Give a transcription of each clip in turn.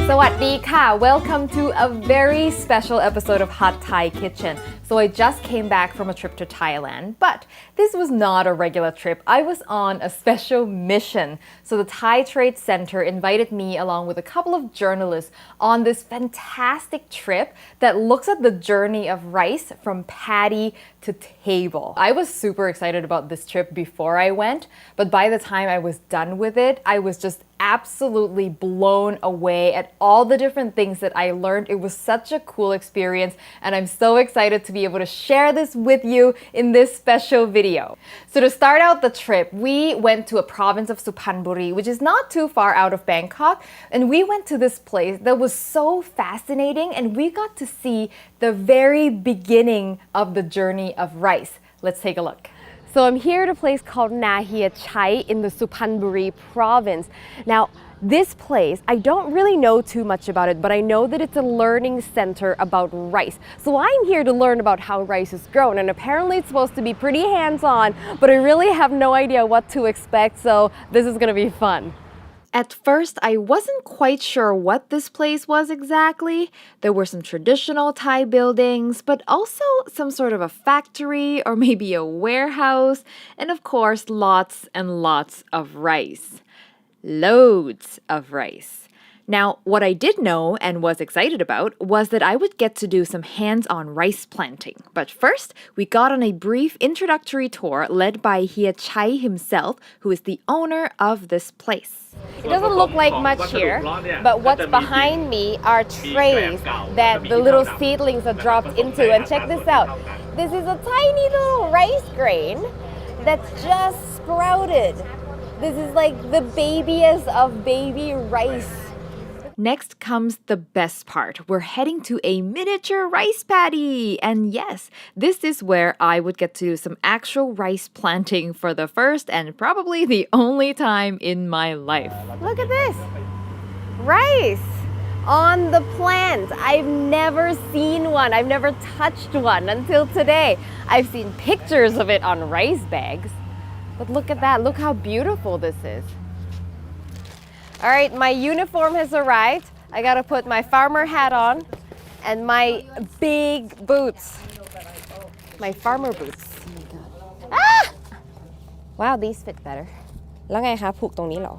สวัสดีค่ะ Welcome to a very special episode of Hot Thai Kitchen. So I just came back from a trip to Thailand, but this was not a regular trip. I was on a special mission. So the Thai Trade Center invited me along with a couple of journalists on this fantastic trip that looks at the journey of rice from paddy to table. I was super excited about this trip before I went, but by the time I was done with it, I was just absolutely blown away at all the different things that I learned. It was such a cool experience, and I'm so excited to be able to share this with you in this special video. So to start out the trip, we went to a province of Suphanburi, which is not too far out of Bangkok, and we went to this place that was so fascinating, and we got to see the very beginning of the journey of rice. Let's take a look. So I'm here at a place called Nahia Chai in the Suphanburi province. Now, this place, I don't really know too much about it, but I know that it's a learning center about rice. So I'm here to learn about how rice is grown, and apparently it's supposed to be pretty hands-on, but I really have no idea what to expect, so this is gonna be fun. At first, I wasn't quite sure what this place was exactly. There were some traditional Thai buildings, but also some sort of a factory or maybe a warehouse, and of course, lots and lots of rice. Loads of rice. Now, what I did know and was excited about was that I would get to do some hands-on rice planting. But first, we got on a brief introductory tour led by Hia Chai himself, who is the owner of this place. It doesn't look like much here, but what's behind me are trays that the little seedlings are dropped into. And check this out. This is a tiny little rice grain that's just sprouted. This is like the babiest of baby rice. Next comes the best part. We're heading to a miniature rice paddy. And yes, this is where I would get to do some actual rice planting for the first and probably the only time in my life. Look at this. Rice on the plant. I've never seen one. I've never touched one until today. I've seen pictures of it on rice bags. But look at that. Look how beautiful this is. All right, my uniform has arrived. I gotta put my farmer hat on and my big boots. My farmer boots. Ah! Wow, these fit better. แล้วไงคะผูกตรงนี้เหรอ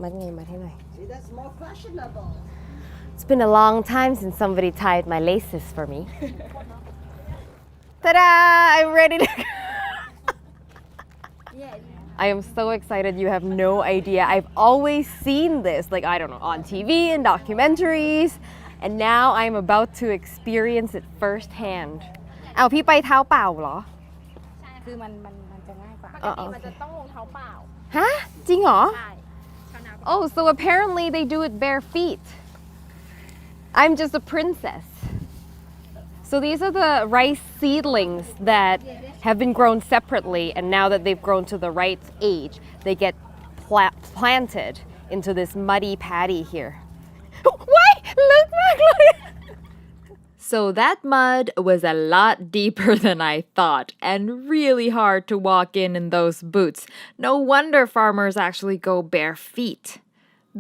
มัดไงมัดให้หน่อย That's more fashionable. It's been a long time since somebody tied my laces for me. Ta-da! I'm ready to go. I am so excited, you have no idea. I've always seen this, like, I don't know, on TV and documentaries, and now I'm about to experience it firsthand. เอาพี่ไปเท้าเปล่าเหรอ คือมันจะง่ายกว่า อ๋อ ปกติมันจะต้องรองเท้าเปล่า ฮะจริงเหรอ ใช่ชาวนา Oh, so apparently they do it bare feet. I'm just a princess. So these are the rice seedlings that have been grown separately, and now that they've grown to the right age, they get planted into this muddy paddy here. What? Look, So that mud was a lot deeper than I thought, and really hard to walk in those boots. No wonder farmers actually go bare feet.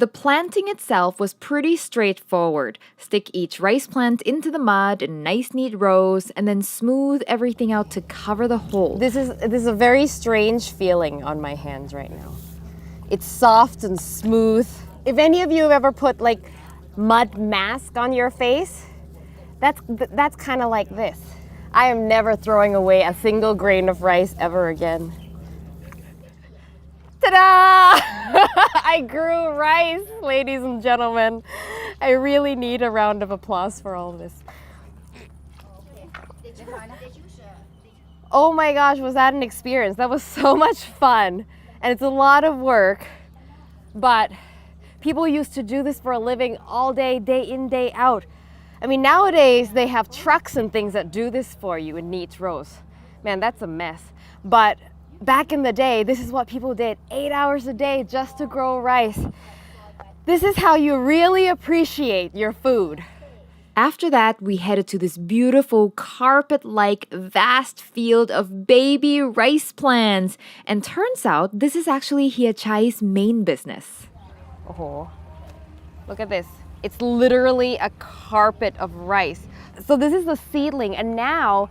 The planting itself was pretty straightforward. Stick each rice plant into the mud in nice neat rows and then smooth everything out to cover the hole. This is a very strange feeling on my hands right now. It's soft and smooth. If any of you have ever put like mud mask on your face, that's kind of like this. I am never throwing away a single grain of rice ever again. Ta-da! I grew rice, ladies and gentlemen. I really need a round of applause for all of this. Oh my gosh, was that an experience? That was so much fun. And it's a lot of work, but people used to do this for a living all day, day in, day out. I mean, nowadays they have trucks and things that do this for you in neat rows. Man, that's a mess. But back in the day, this is what people did, 8 hours a day just to grow rice. This is how you really appreciate your food. After that, we headed to this beautiful carpet-like vast field of baby rice plants. And turns out this is actually Hia Chai's main business. โอ้โห Look at this. It's literally a carpet of rice. So this is the seedling, and now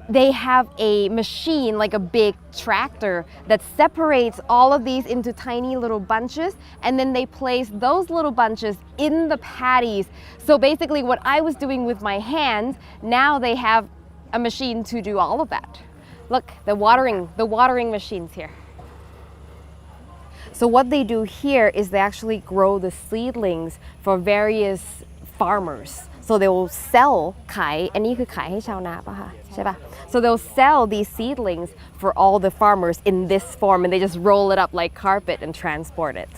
they have a machine, like a big tractor, that separates all of these into tiny little bunches, and then they place those little bunches in the patties. So basically what I was doing with my hands, now they have a machine to do all of that. Look, the watering machines here. So what they do here is they actually grow the seedlings for various farmers. So they will sell ขายอันนี้คือขายให้ชาวนาป่ะคะใช่ป่ะ So they'll sell these seedlings for all the farmers in this form, and they just roll it up like carpet and transport it.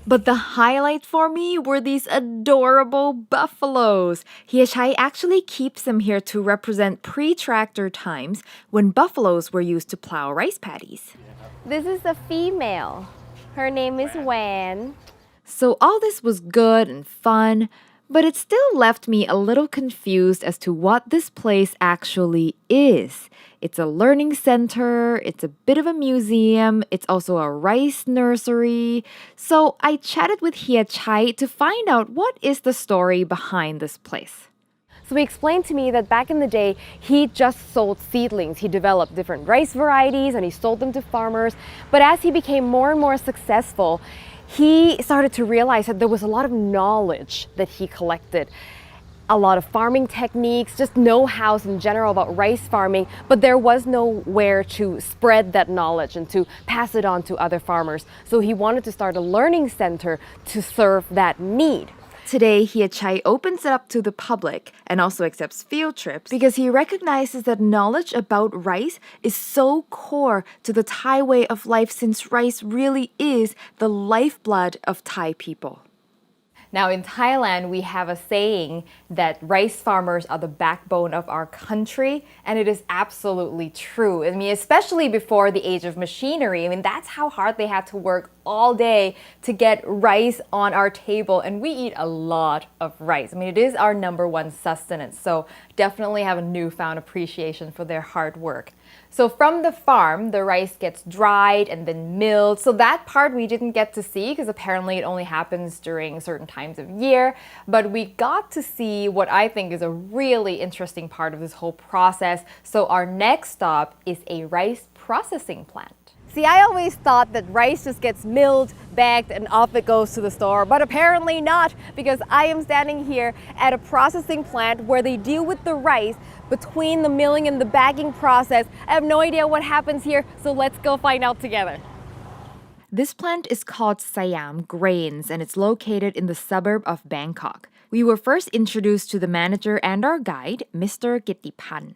But the highlight for me were these adorable buffaloes. Hiachai actually keeps them here to represent pre-tractor times when buffaloes were used to plow rice paddies. This is the female. Her name is Wan. So all this was good and fun, but it still left me a little confused as to what this place actually is. It's a learning center, it's a bit of a museum, it's also a rice nursery. So I chatted with Hiachai to find out what is the story behind this place. So he explained to me that back in the day, he just sold seedlings. He developed different rice varieties and he sold them to farmers. But as he became more and more successful, he started to realize that there was a lot of knowledge that he collected. A lot of farming techniques, just know-hows in general about rice farming, but there was nowhere to spread that knowledge and to pass it on to other farmers. So he wanted to start a learning center to serve that need. Today, Hiachai opens it up to the public and also accepts field trips because he recognizes that knowledge about rice is so core to the Thai way of life, since rice really is the lifeblood of Thai people. Now, in Thailand, we have a saying that rice farmers are the backbone of our country, and it is absolutely true. I mean, especially before the age of machinery. I mean, that's how hard they had to work all day to get rice on our table, and we eat a lot of rice. I mean, it is our number one sustenance, so definitely have a newfound appreciation for their hard work. So from the farm, the rice gets dried and then milled. So that part we didn't get to see because apparently it only happens during certain times of year. But we got to see what I think is a really interesting part of this whole process. So our next stop is a rice processing plant. See, I always thought that rice just gets milled, bagged, and off it goes to the store, but apparently not, because I am standing here at a processing plant where they deal with the rice between the milling and the bagging process. I have no idea what happens here, so let's go find out together. This plant is called Siam Grains, and it's located in the suburb of Bangkok. We were first introduced to the manager and our guide, Mr. Gittipan.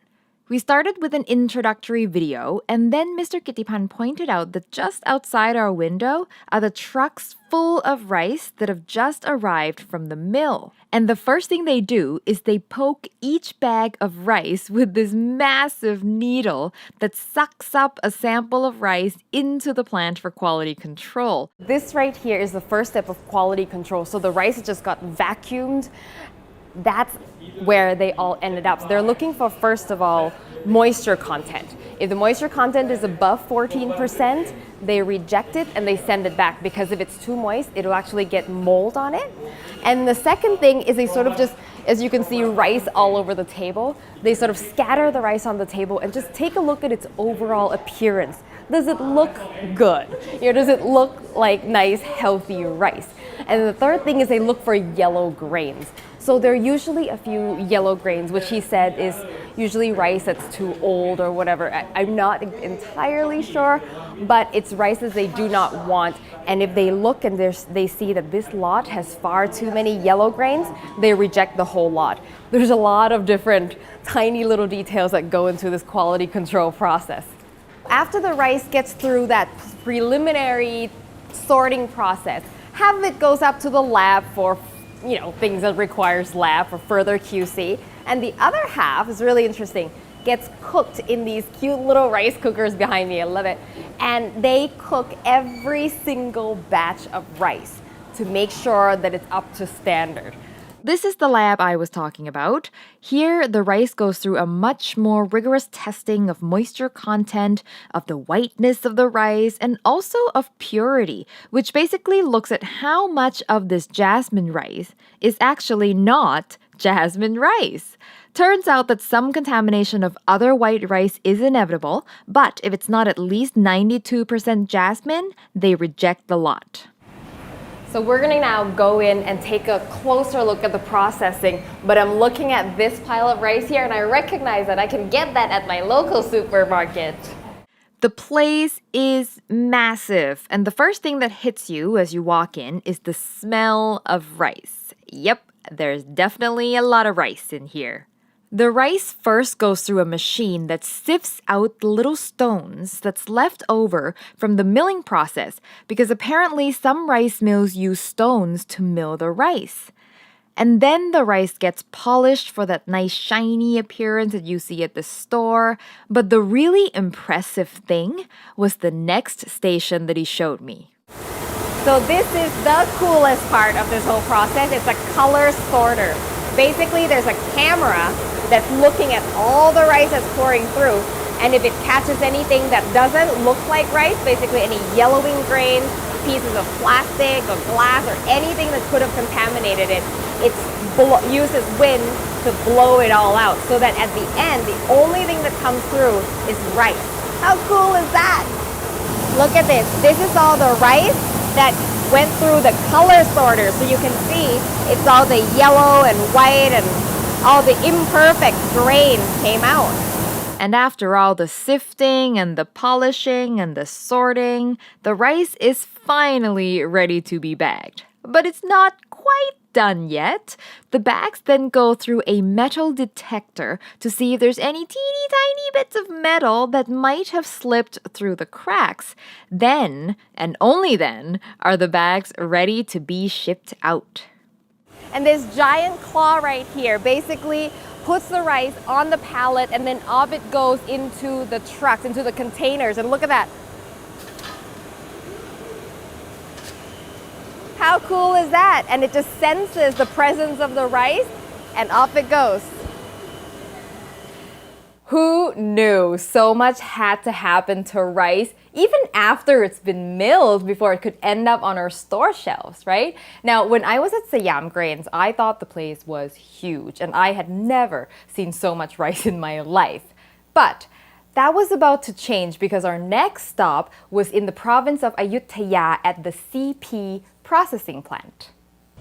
We started with an introductory video, and then Mr. Gittipan pointed out that just outside our window are the trucks full of rice that have just arrived from the mill. And the first thing they do is they poke each bag of rice with this massive needle that sucks up a sample of rice into the plant for quality control. This right here is the first step of quality control. So the rice just got vacuumed. That's where they all ended up. So they're looking for, first of all, moisture content. If the moisture content is above 14%, they reject it and they send it back, because if it's too moist, it'll actually get mold on it. And the second thing is they sort of just, as you can see, rice all over the table. They sort of scatter the rice on the table and just take a look at its overall appearance. Does it look good? Does it look like nice, healthy rice? And the third thing is they look for yellow grains. So there are usually a few yellow grains, which he said is usually rice that's too old or whatever. I'm not entirely sure, but it's rices they do not want. And if they look and they see that this lot has far too many yellow grains, they reject the whole lot. There's a lot of different tiny little details that go into this quality control process. After the rice gets through that preliminary sorting process, half of it goes up to the lab for things that requires lab for further QC. And the other half is really interesting, gets cooked in these cute little rice cookers behind me. I love it. And they cook every single batch of rice to make sure that it's up to standard. This is the lab I was talking about. Here, the rice goes through a much more rigorous testing of moisture content, of the whiteness of the rice, and also of purity, which basically looks at how much of this jasmine rice is actually not jasmine rice. Turns out that some contamination of other white rice is inevitable, but if it's not at least 92% jasmine, they reject the lot. So we're gonna now go in and take a closer look at the processing, but I'm looking at this pile of rice here and I recognize that I can get that at my local supermarket. The place is massive, and the first thing that hits you as you walk in is the smell of rice. Yep, there's definitely a lot of rice in here. The rice first goes through a machine that sifts out the little stones that's left over from the milling process because apparently some rice mills use stones to mill the rice. And then the rice gets polished for that nice shiny appearance that you see at the store. But the really impressive thing was the next station that he showed me. So this is the coolest part of this whole process. It's a color sorter. Basically, there's a camera that's looking at all the rice that's pouring through, and if it catches anything that doesn't look like rice, basically any yellowing grains, pieces of plastic or glass or anything that could have contaminated it, it uses wind to blow it all out so that at the end, the only thing that comes through is rice. How cool is that? Look at this. This is all the rice that went through the color sorter, so you can see it's all the yellow and white and all the imperfect grains came out. And after all the sifting and the polishing and the sorting, the rice is finally ready to be bagged. But it's not quite done yet. The bags then go through a metal detector to see if there's any teeny tiny bits of metal that might have slipped through the cracks. Then, and only then, are the bags ready to be shipped out. And this giant claw right here basically puts the rice on the pallet and then off it goes into the trucks, into the containers. And look at that. How cool is that? And it just senses the presence of the rice and off it goes. Who knew so much had to happen to rice even after it's been milled before it could end up on our store shelves, right? Now, when I was at Siam Grains, I thought the place was huge and I had never seen so much rice in my life. But that was about to change because our next stop was in the province of Ayutthaya at the CP processing plant.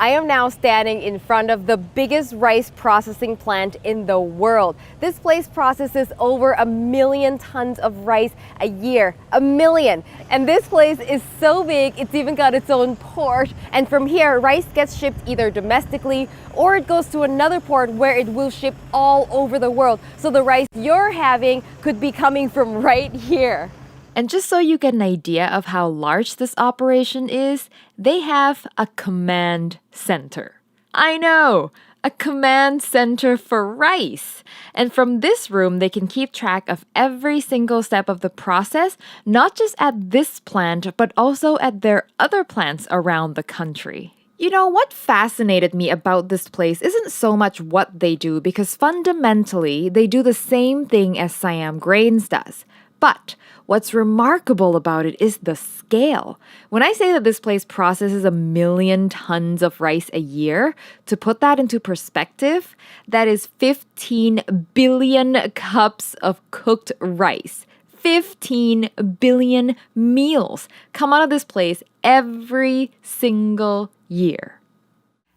I am now standing in front of the biggest rice processing plant in the world. This place processes over 1 million tons of rice a year. 1 million! And this place is so big, it's even got its own port. And from here, rice gets shipped either domestically or it goes to another port where it will ship all over the world. So the rice you're having could be coming from right here. And just so you get an idea of how large this operation is, they have a command center. I know, a command center for rice. And from this room, they can keep track of every single step of the process, not just at this plant, but also at their other plants around the country. You know, what fascinated me about this place isn't so much what they do, because fundamentally, they do the same thing as Siam Grains does. But what's remarkable about it is the scale. When I say that this place processes 1 million tons of rice a year, to put that into perspective, that is 15 billion cups of cooked rice. 15 billion meals come out of this place every single year.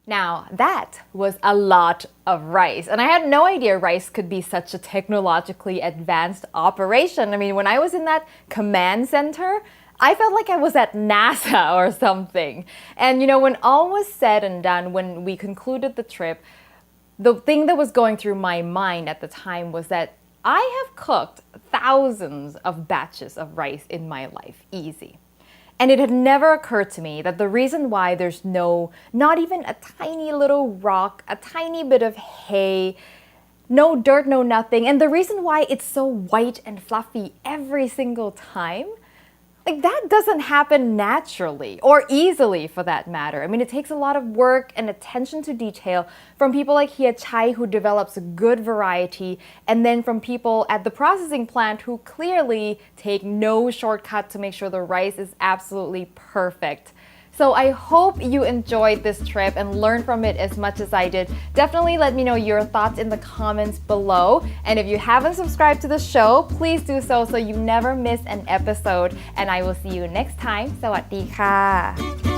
Now, that was a lot of rice. And I had no idea rice could be such a technologically advanced operation. I mean, when I was in that command center, I felt like I was at NASA or something. And you know, when all was said and done, when we concluded the trip, the thing that was going through my mind at the time was that I have cooked thousands of batches of rice in my life, easy. And it had never occurred to me that the reason why there's not even a tiny little rock, a tiny bit of hay, no dirt, no nothing, and the reason why it's so white and fluffy every single time Like that doesn't happen naturally or easily for that matter. I mean, it takes a lot of work and attention to detail from people like Hia Chai who develops a good variety, and then from people at the processing plant who clearly take no shortcut to make sure the rice is absolutely perfect. So I hope you enjoyed this trip and learned from it as much as I did. Definitely let me know your thoughts in the comments below. And if you haven't subscribed to the show, please do so you never miss an episode. And I will see you next time. สวัสดีค่ะ